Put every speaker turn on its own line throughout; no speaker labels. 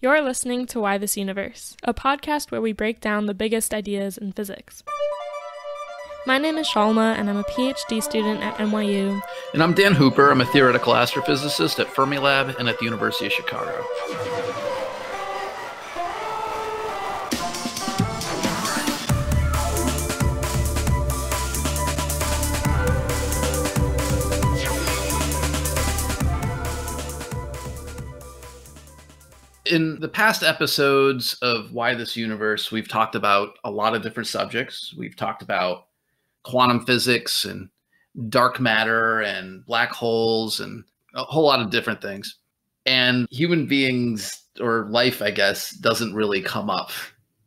You're listening to Why This Universe, a podcast where we break down the biggest ideas in physics. My name is Shalma, and I'm a PhD student at NYU.
And I'm Dan Hooper. I'm a theoretical astrophysicist at Fermilab and at the University of Chicago. In the past episodes of Why This Universe, we've talked about a lot of different subjects. We've talked about quantum physics and dark matter and black holes and a whole lot of different things. And human beings, or life, I guess, doesn't really come up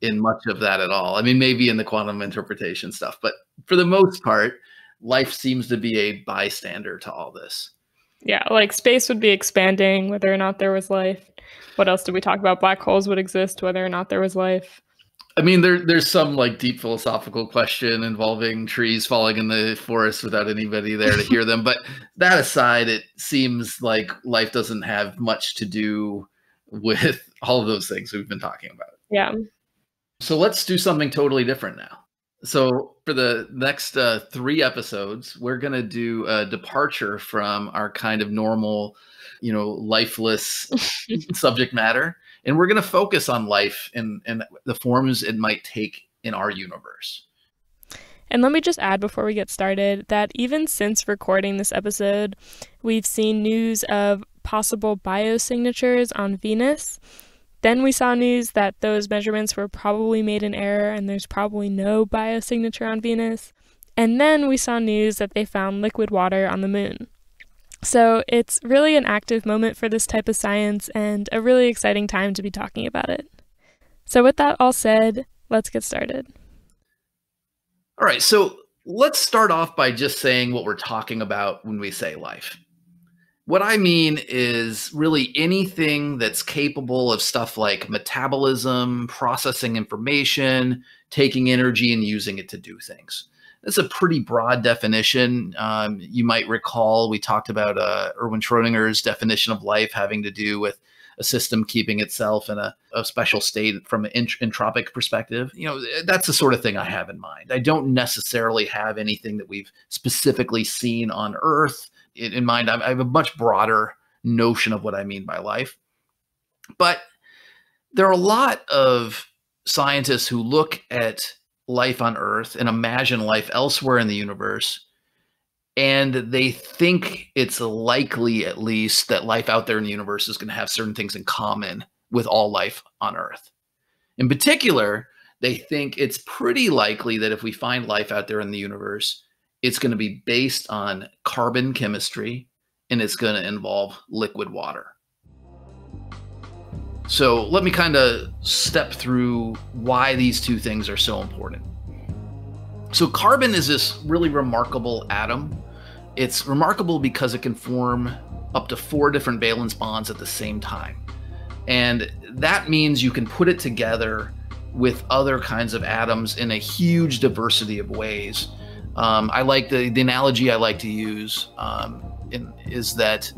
in much of that at all. I mean, maybe in the quantum interpretation stuff, but for the most part, life seems to be a bystander to all this.
Yeah, like space would be expanding whether or not there was life. What else did we talk about? Black holes would exist whether or not there was life.
I mean, there's some like deep philosophical question involving trees falling in the forest without anybody there to hear them. But that aside, it seems like life doesn't have much to do with all of those things we've been talking about.
Yeah.
So let's do something totally different now. So for the next 3 episodes, we're going to do a departure from our kind of normal, lifeless subject matter. And we're going to focus on life and the forms it might take in our universe.
And let me just add before we get started that even since recording this episode, we've seen news of possible biosignatures on Venus. Then we saw news that those measurements were probably made in error and there's probably no biosignature on Venus. And then we saw news that they found liquid water on the moon. So it's really an active moment for this type of science and a really exciting time to be talking about it. So with that all said, let's get started.
All right, so let's start off by just saying what we're talking about when we say life. What I mean is really anything that's capable of stuff like metabolism, processing information, taking energy and using it to do things. That's a pretty broad definition. You might recall we talked about Erwin Schrödinger's definition of life having to do with a system keeping itself in a special state from an entropic perspective. That's the sort of thing I have in mind. I don't necessarily have anything that we've specifically seen on Earth in mind. I have a much broader notion of what I mean by life. But there are a lot of scientists who look at life on Earth and imagine life elsewhere in the universe, and they think it's likely, at least, that life out there in the universe is going to have certain things in common with all life on Earth. In particular, they think it's pretty likely that if we find life out there in the universe, it's going to be based on carbon chemistry, and it's going to involve liquid water. So let me kind of step through why these two things are so important. So carbon is this really remarkable atom. It's remarkable because it can form up to 4 different valence bonds at the same time. And that means you can put it together with other kinds of atoms in a huge diversity of ways. I like the analogy I like to use is that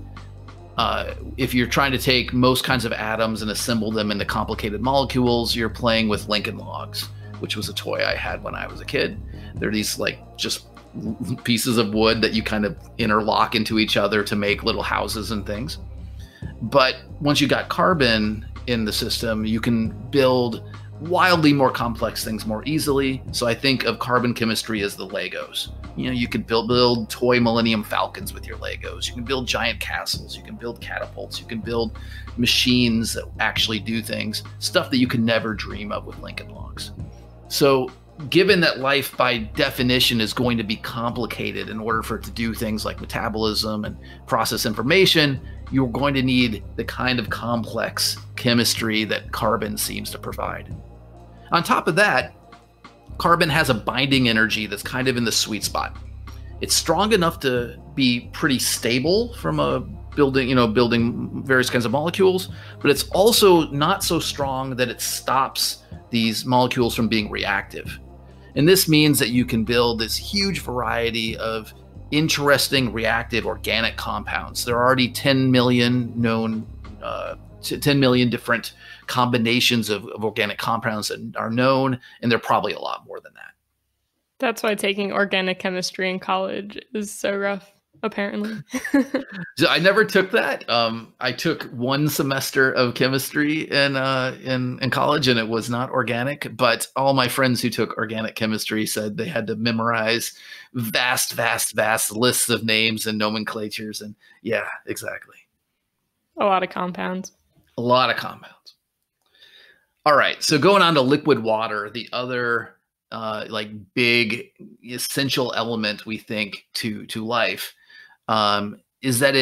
if you're trying to take most kinds of atoms and assemble them into complicated molecules, you're playing with Lincoln Logs, which was a toy I had when I was a kid. They're these just pieces of wood that you kind of interlock into each other to make little houses and things. But once you got carbon in the system, you can build wildly more complex things more easily. So I think of carbon chemistry as the Legos. You could build toy Millennium Falcons with your Legos. You can build giant castles. You can build catapults. You can build machines that actually do things, stuff that you could never dream of with Lincoln Logs. So given that life by definition is going to be complicated in order for it to do things like metabolism and process information, you're going to need the kind of complex chemistry that carbon seems to provide. On top of that, carbon has a binding energy that's kind of in the sweet spot. It's strong enough to be pretty stable from building various kinds of molecules, but it's also not so strong that it stops these molecules from being reactive. And this means that you can build this huge variety of interesting reactive organic compounds. There are already 10 million known 10 million different combinations of organic compounds that are known, and there are probably a lot more than that.
That's why taking organic chemistry in college is so rough, apparently.
So I never took that. I took one semester of chemistry in college, and it was not organic. But all my friends who took organic chemistry said they had to memorize vast lists of names and nomenclatures. And yeah, exactly.
A lot of compounds.
A lot of compounds. All right. So going on to liquid water, the other like big essential element we think to life. Is that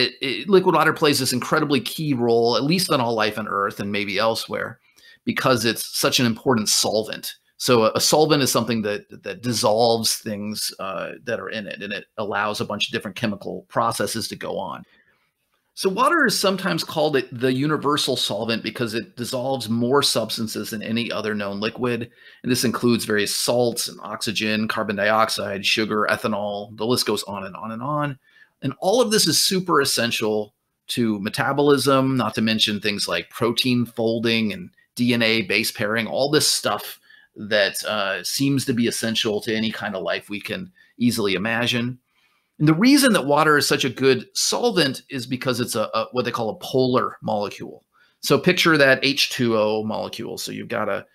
liquid water plays this incredibly key role, at least on all life on Earth and maybe elsewhere, because it's such an important solvent. So a solvent is something that dissolves things that are in it, and it allows a bunch of different chemical processes to go on. So water is sometimes called the universal solvent because it dissolves more substances than any other known liquid. And this includes various salts and oxygen, carbon dioxide, sugar, ethanol. The list goes on and on and on. And all of this is super essential to metabolism, not to mention things like protein folding and DNA base pairing, all this stuff that seems to be essential to any kind of life we can easily imagine. And the reason that water is such a good solvent is because it's a what they call a polar molecule. So picture that H2O molecule. So you've got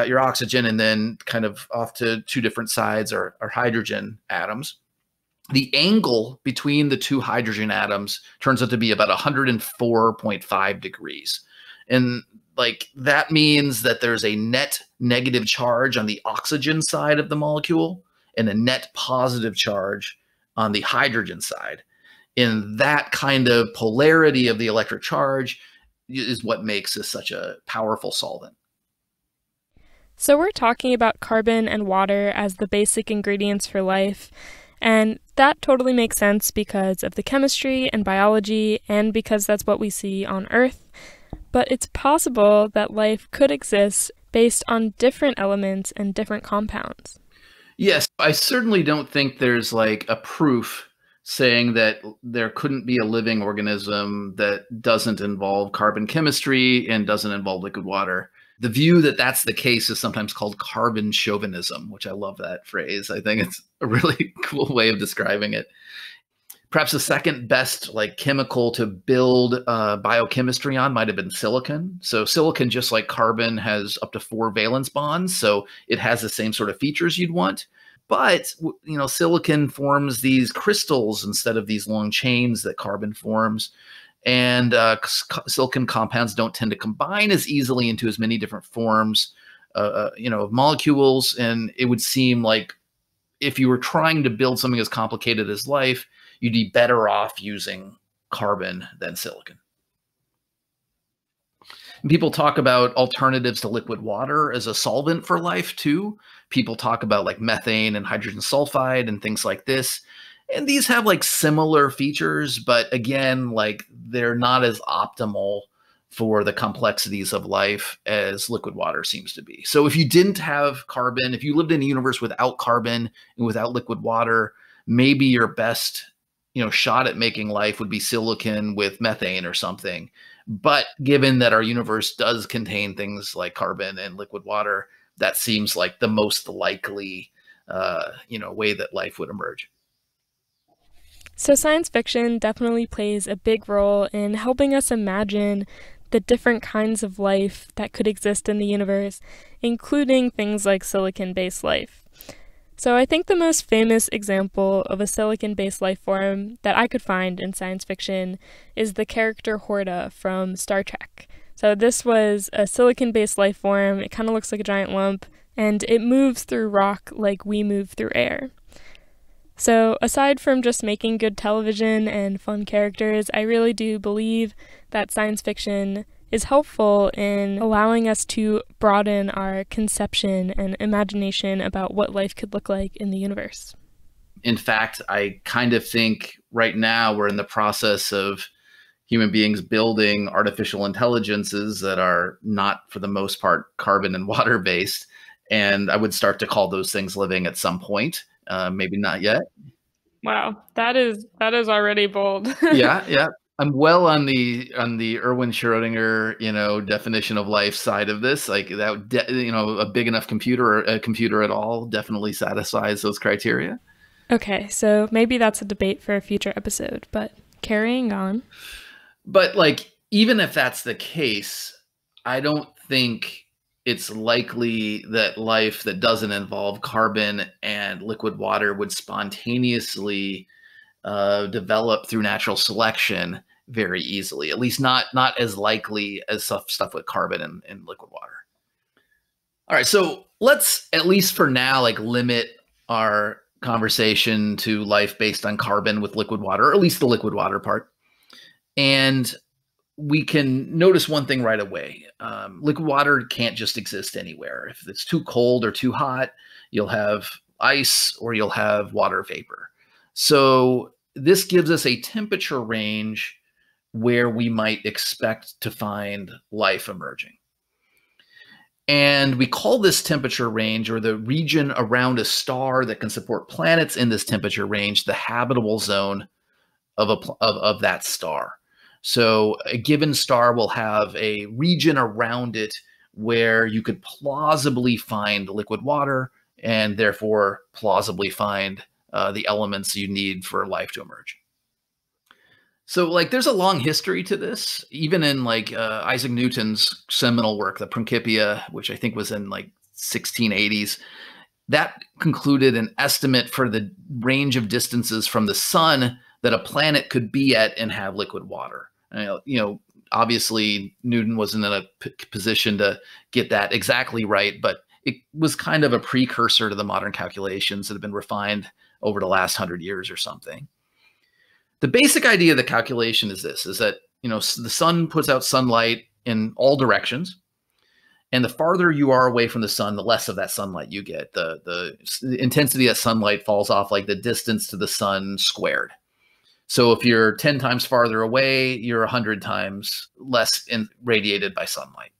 your oxygen, and then kind of off to two different sides are hydrogen atoms. The angle between the two hydrogen atoms turns out to be about 104.5 degrees. And like that means that there's a net negative charge on the oxygen side of the molecule and a net positive charge on the hydrogen side. And that kind of polarity of the electric charge is what makes this such a powerful solvent.
So we're talking about carbon and water as the basic ingredients for life. And that totally makes sense because of the chemistry and biology, and because that's what we see on Earth. But it's possible that life could exist based on different elements and different compounds.
Yes, I certainly don't think there's like a proof saying that there couldn't be a living organism that doesn't involve carbon chemistry and doesn't involve liquid water. The view that that's the case is sometimes called carbon chauvinism, which I love that phrase. I think it's a really cool way of describing it. Perhaps the second best like chemical to build biochemistry on might have been silicon. So silicon, just like carbon, has up to 4 valence bonds. So it has the same sort of features you'd want. But, silicon forms these crystals instead of these long chains that carbon forms. And silicon compounds don't tend to combine as easily into as many different forms, of molecules. And it would seem like if you were trying to build something as complicated as life, you'd be better off using carbon than silicon. And people talk about alternatives to liquid water as a solvent for life too. People talk about like methane and hydrogen sulfide and things like this. And these have like similar features, but again, like they're not as optimal for the complexities of life as liquid water seems to be. So if you didn't have carbon, if you lived in a universe without carbon and without liquid water, maybe your best shot at making life would be silicon with methane or something. But given that our universe does contain things like carbon and liquid water, that seems like the most likely, way that life would emerge.
So science fiction definitely plays a big role in helping us imagine the different kinds of life that could exist in the universe, including things like silicon-based life. So I think the most famous example of a silicon-based life form that I could find in science fiction is the character Horta from Star Trek. So this was a silicon-based life form. It kind of looks like a giant lump, and it moves through rock like we move through air. So aside from just making good television and fun characters, I really do believe that science fiction is helpful in allowing us to broaden our conception and imagination about what life could look like in the universe.
In fact, I kind of think right now we're in the process of human beings building artificial intelligences that are not, for the most part, carbon and water based. And I would start to call those things living at some point. Maybe not yet.
Wow, that is already bold.
Yeah. I'm well on the Erwin Schrödinger, definition of life side of this. Like that, a big enough computer or a computer at all definitely satisfies those criteria.
Okay, so maybe that's a debate for a future episode, but carrying on.
But like, even if that's the case, I don't think it's likely that life that doesn't involve carbon and liquid water would spontaneously develop through natural selection very easily. At least not as likely as stuff with carbon and liquid water. All right, so let's, at least for now, like limit our conversation to life based on carbon with liquid water, or at least the liquid water part. And we can notice one thing right away. Liquid water can't just exist anywhere. If it's too cold or too hot, you'll have ice or you'll have water vapor. So this gives us a temperature range where we might expect to find life emerging. And we call this temperature range, or the region around a star that can support planets in this temperature range, the habitable zone of that star. So a given star will have a region around it where you could plausibly find liquid water and therefore plausibly find the elements you need for life to emerge. So like there's a long history to this, even in like Isaac Newton's seminal work, the Principia, which I think was in like 1680s. That concluded an estimate for the range of distances from the sun that a planet could be at and have liquid water. Obviously Newton wasn't in a position to get that exactly right, but it was kind of a precursor to the modern calculations that have been refined over the last 100 years or something. The basic idea of the calculation is this, is that, the sun puts out sunlight in all directions. And the farther you are away from the sun, the less of that sunlight you get. The intensity of sunlight falls off like the distance to the sun squared. So if you're 10 times farther away, you're 100 times less radiated by sunlight.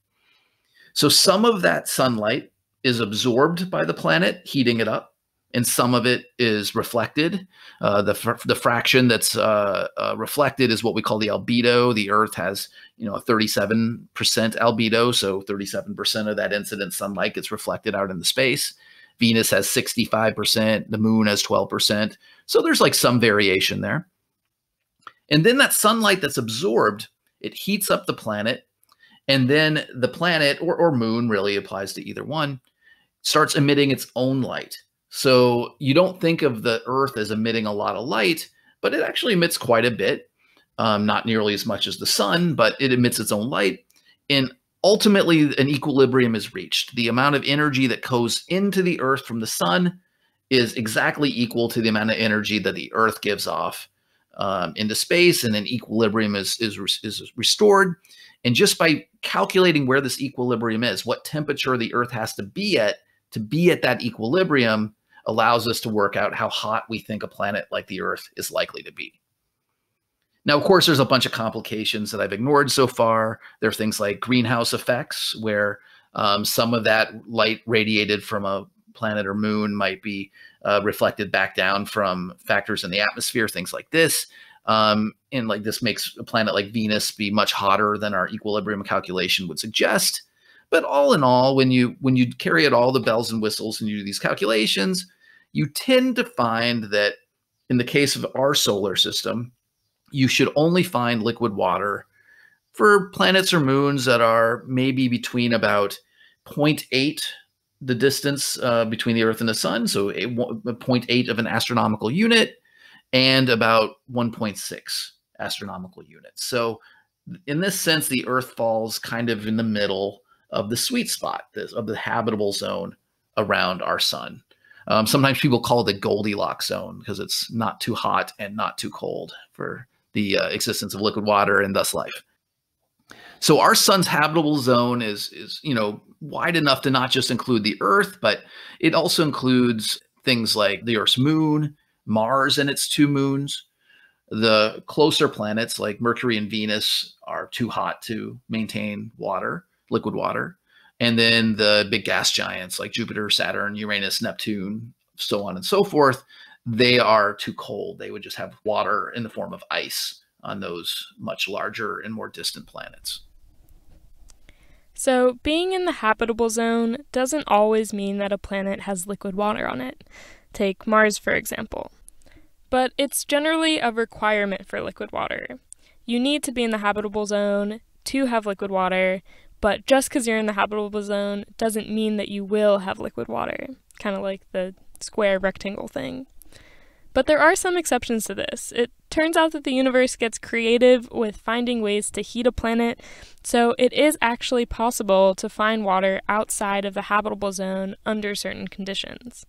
So some of that sunlight is absorbed by the planet, heating it up, and some of it is reflected. The fraction that's reflected is what we call the albedo. The Earth has, a 37% albedo, so 37% of that incident sunlight gets reflected out into space. Venus has 65%, the moon has 12%. So there's like some variation there. And then that sunlight that's absorbed, it heats up the planet, and then the planet, or moon, really applies to either one, starts emitting its own light. So you don't think of the Earth as emitting a lot of light, but it actually emits quite a bit, not nearly as much as the sun, but it emits its own light. And ultimately, an equilibrium is reached. The amount of energy that goes into the Earth from the sun is exactly equal to the amount of energy that the Earth gives off into space, and an equilibrium is restored. And just by calculating where this equilibrium is, what temperature the Earth has to be at that equilibrium, allows us to work out how hot we think a planet like the Earth is likely to be. Now, of course, there's a bunch of complications that I've ignored so far. There are things like greenhouse effects, where some of that light radiated from a planet or moon might be reflected back down from factors in the atmosphere, things like this. And like this makes a planet like Venus be much hotter than our equilibrium calculation would suggest. But all in all, when you carry out all the bells and whistles and you do these calculations, you tend to find that in the case of our solar system, you should only find liquid water for planets or moons that are maybe between about 0.8, the distance between the Earth and the sun, so 0.8 of an astronomical unit, and about 1.6 astronomical units. So in this sense, the Earth falls kind of in the middle of the sweet spot, of the habitable zone around our sun. Sometimes people call it the Goldilocks zone because it's not too hot and not too cold for the existence of liquid water and thus life. So our sun's habitable zone is wide enough to not just include the Earth, but it also includes things like the Earth's moon, Mars and its two moons. The closer planets like Mercury and Venus are too hot to maintain liquid water. And then the big gas giants like Jupiter, Saturn, Uranus, Neptune, so on and so forth, they are too cold. They would just have water in the form of ice on those much larger and more distant planets.
So, being in the habitable zone doesn't always mean that a planet has liquid water on it. Take Mars, for example. But it's generally a requirement for liquid water. You need to be in the habitable zone to have liquid water, but just because you're in the habitable zone doesn't mean that you will have liquid water, kind of like the square rectangle thing. But there are some exceptions to this. It turns out that the universe gets creative with finding ways to heat a planet, so it is actually possible to find water outside of the habitable zone under certain conditions.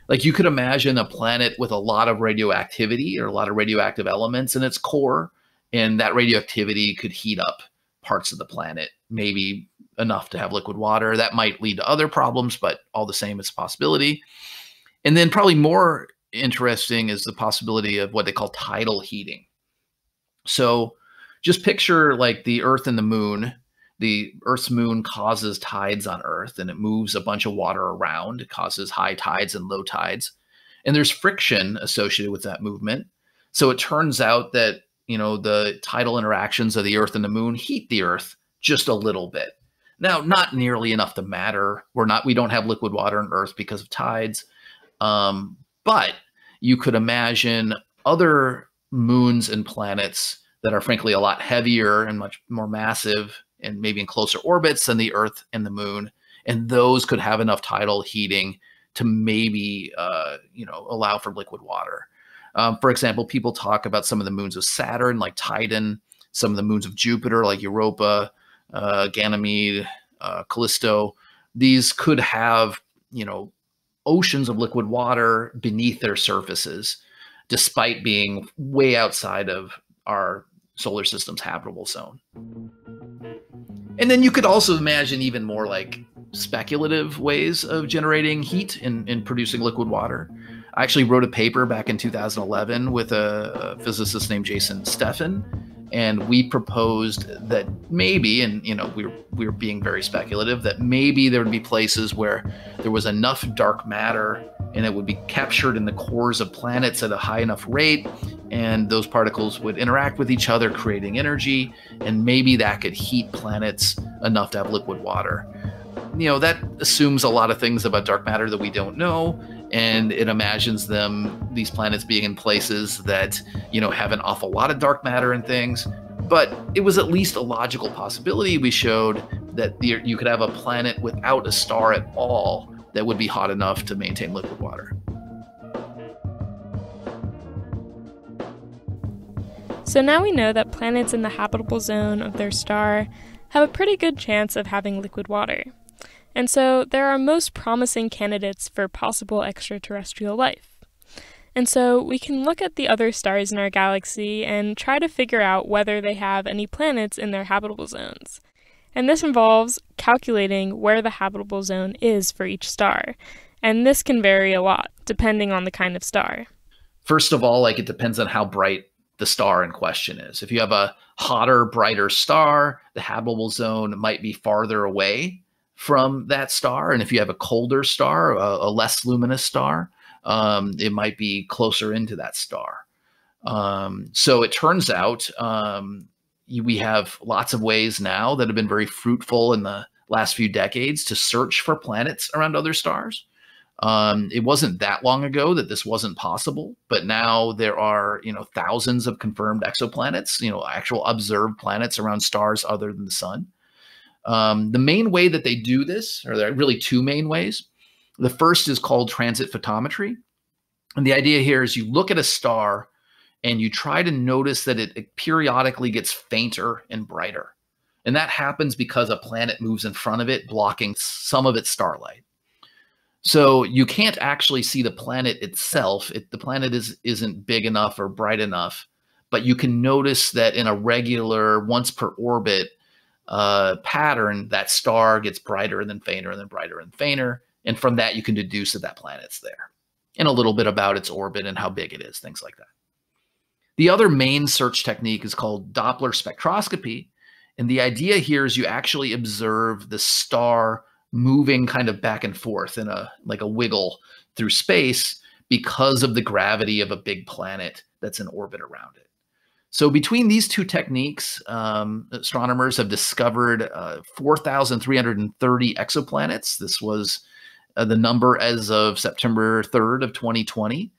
Like you could imagine a planet with a lot of radioactivity or a lot of radioactive elements in its core, and that radioactivity could heat up parts of the planet, maybe enough to have liquid water. That might lead to other problems, but all the same, it's a possibility. And then probably more interesting is the possibility of what they call tidal heating. So just picture like the Earth and the moon. The Earth's moon causes tides on Earth, and it moves a bunch of water around. It causes high tides and low tides. And there's friction associated with that movement. So it turns out that, the tidal interactions of the Earth and the moon heat the Earth just a little bit. Now, not nearly enough to matter. We don't have liquid water on Earth because of tides. But you could imagine other moons and planets that are frankly a lot heavier and much more massive and maybe in closer orbits than the Earth and the moon. And those could have enough tidal heating to maybe, allow for liquid water. For example, people talk about some of the moons of Saturn, like Titan, some of the moons of Jupiter, like Europa, Ganymede, Callisto. These could have, oceans of liquid water beneath their surfaces, despite being way outside of our solar system's habitable zone. And then you could also imagine even more like speculative ways of generating heat and producing liquid water. I actually wrote a paper back in 2011 with a physicist named Jason Steffen, and we proposed that maybe, and we were being very speculative, that maybe there would be places where there was enough dark matter and it would be captured in the cores of planets at a high enough rate, and those particles would interact with each other, creating energy, and maybe that could heat planets enough to have liquid water. That assumes a lot of things about dark matter that we don't know, and it imagines these planets being in places that, have an awful lot of dark matter and things. But it was at least a logical possibility. We showed that you could have a planet without a star at all that would be hot enough to maintain liquid water.
So now we know that planets in the habitable zone of their star have a pretty good chance of having liquid water. And so there are most promising candidates for possible extraterrestrial life. And so we can look at the other stars in our galaxy and try to figure out whether they have any planets in their habitable zones. And this involves calculating where the habitable zone is for each star. And this can vary a lot, depending on the kind of star.
First of all, it depends on how bright the star in question is. If you have a hotter, brighter star, the habitable zone might be farther away from that star. And if you have a colder star, a less luminous star, it might be closer into that star. So it turns out we have lots of ways now that have been very fruitful in the last few decades to search for planets around other stars. It wasn't that long ago that this wasn't possible, but now there are, thousands of confirmed exoplanets, actual observed planets around stars other than the sun. The main way that they do this, or there are really two main ways. The first is called transit photometry. And the idea here is you look at a star and you try to notice that it periodically gets fainter and brighter. And that happens because a planet moves in front of it, blocking some of its starlight. So you can't actually see the planet itself. The planet isn't big enough or bright enough, but you can notice that in a regular once per orbit pattern, that star gets brighter and then fainter and then brighter and fainter. And from that, you can deduce that planet's there and a little bit about its orbit and how big it is, things like that. The other main search technique is called Doppler spectroscopy. And the idea here is you actually observe the star moving kind of back and forth in a wiggle through space because of the gravity of a big planet that's in orbit around it. So between these two techniques, astronomers have discovered 4,330 exoplanets. This was the number as of September 3rd of 2020.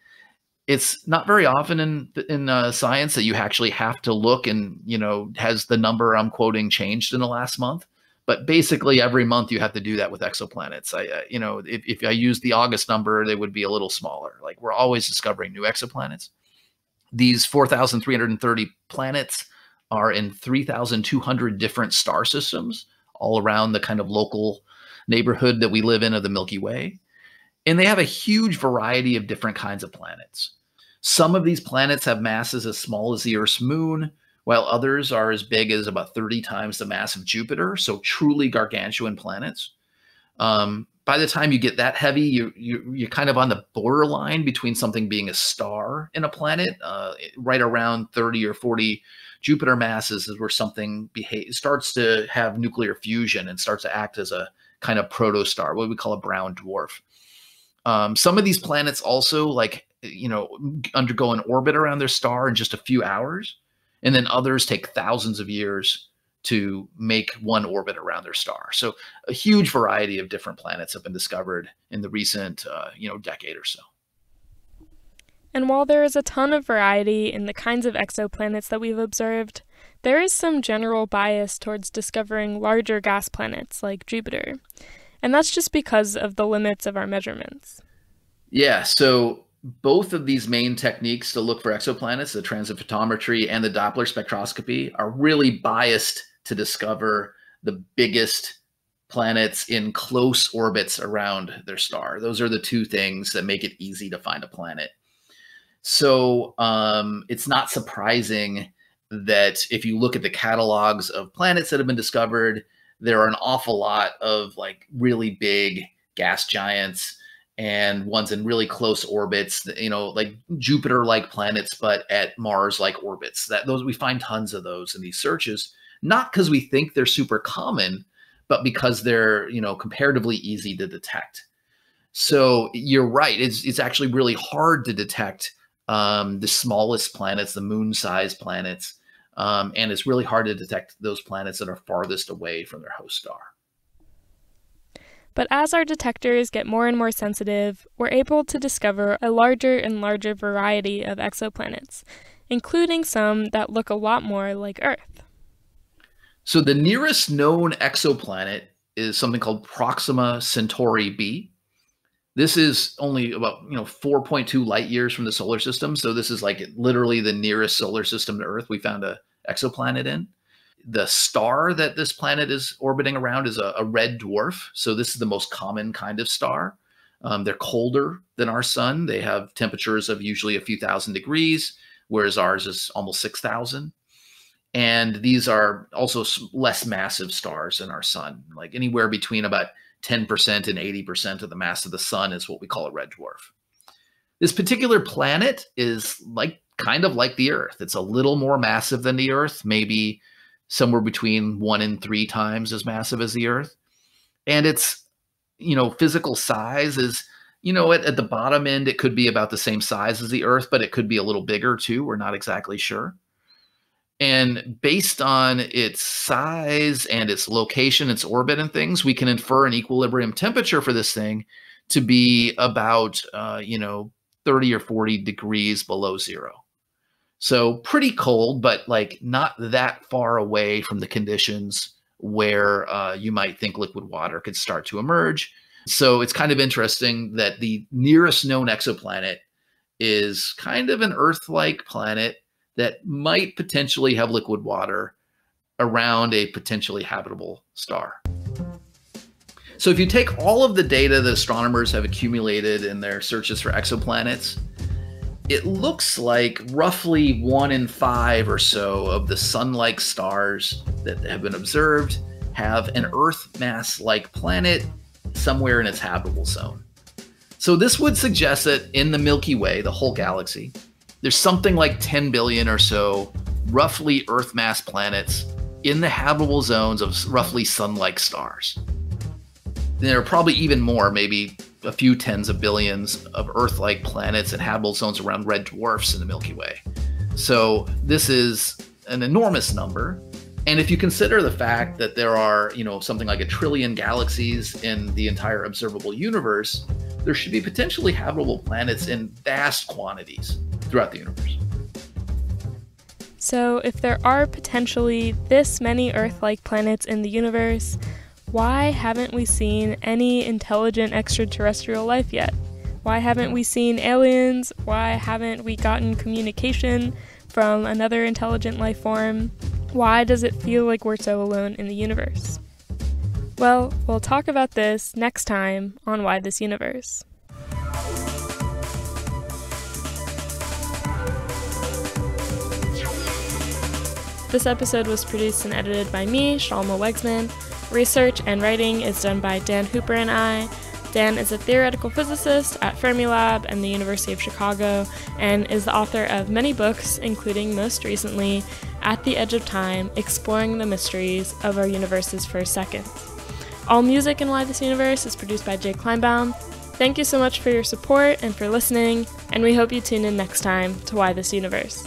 It's not very often in science that you actually have to look and, has the number I'm quoting changed in the last month. But basically every month you have to do that with exoplanets. If I use the August number, they would be a little smaller. Like, we're always discovering new exoplanets. These 4,330 planets are in 3,200 different star systems all around the kind of local neighborhood that we live in of the Milky Way. And they have a huge variety of different kinds of planets. Some of these planets have masses as small as the Earth's moon, while others are as big as about 30 times the mass of Jupiter, so truly gargantuan planets. By the time you get that heavy, you're kind of on the borderline between something being a star and a planet. Right around 30 or 40 Jupiter masses is where something starts to have nuclear fusion and starts to act as a kind of protostar, what we call a brown dwarf. Some of these planets also undergo an orbit around their star in just a few hours, and then others take thousands of years to make one orbit around their star. So a huge variety of different planets have been discovered in the recent, decade or so.
And while there is a ton of variety in the kinds of exoplanets that we've observed, there is some general bias towards discovering larger gas planets like Jupiter. And that's just because of the limits of our measurements.
Yeah, so both of these main techniques to look for exoplanets, the transit photometry and the Doppler spectroscopy, are really biased to discover the biggest planets in close orbits around their star. Those are the two things that make it easy to find a planet. So it's not surprising that if you look at the catalogs of planets that have been discovered, there are an awful lot of really big gas giants and ones in really close orbits, like Jupiter-like planets, but at Mars-like orbits. Those we find tons of those in these searches, not because we think they're super common, but because they're comparatively easy to detect. So you're right; it's actually really hard to detect the smallest planets, the moon-sized planets, and it's really hard to detect those planets that are farthest away from their host star.
But as our detectors get more and more sensitive, we're able to discover a larger and larger variety of exoplanets, including some that look a lot more like Earth.
So the nearest known exoplanet is something called Proxima Centauri b. This is only about 4.2 light years from the solar system. So this is literally the nearest solar system to Earth we found a exoplanet in. The star that this planet is orbiting around is a red dwarf. So this is the most common kind of star. They're colder than our sun. They have temperatures of usually a few thousand degrees, whereas ours is almost 6,000. And these are also less massive stars than our sun. Like anywhere between about 10% and 80% of the mass of the sun is what we call a red dwarf. This particular planet is kind of like the Earth. It's a little more massive than the Earth, maybe somewhere between 1 and 3 times as massive as the Earth. And its, physical size is, at the bottom end, it could be about the same size as the Earth, but it could be a little bigger too. We're not exactly sure. And based on its size and its location, its orbit and things, we can infer an equilibrium temperature for this thing to be about, 30 or 40 degrees below zero. So pretty cold, but not that far away from the conditions where you might think liquid water could start to emerge. So it's kind of interesting that the nearest known exoplanet is kind of an Earth-like planet that might potentially have liquid water around a potentially habitable star. So if you take all of the data that astronomers have accumulated in their searches for exoplanets, it looks like roughly 1 in 5 or so of the sun-like stars that have been observed have an Earth mass-like planet somewhere in its habitable zone. So this would suggest that in the Milky Way, the whole galaxy, there's something like 10 billion or so roughly Earth mass planets in the habitable zones of roughly sun-like stars. There are probably even more, maybe a few tens of billions of Earth-like planets and habitable zones around red dwarfs in the Milky Way. So this is an enormous number. And if you consider the fact that there are, something like 1 trillion galaxies in the entire observable universe, there should be potentially habitable planets in vast quantities throughout the universe.
So if there are potentially this many Earth-like planets in the universe, why haven't we seen any intelligent extraterrestrial life yet? Why haven't we seen aliens? Why haven't we gotten communication from another intelligent life form? Why does it feel like we're so alone in the universe? Well, we'll talk about this next time on Why This Universe. This episode was produced and edited by me, Shalma Wegsman. Research and writing is done by Dan Hooper and I. Dan is a theoretical physicist at Fermilab and the University of Chicago, and is the author of many books, including most recently, At the Edge of Time, Exploring the Mysteries of Our Universe's First Seconds. All music in Why This Universe is produced by Jay Kleinbaum. Thank you so much for your support and for listening, and we hope you tune in next time to Why This Universe.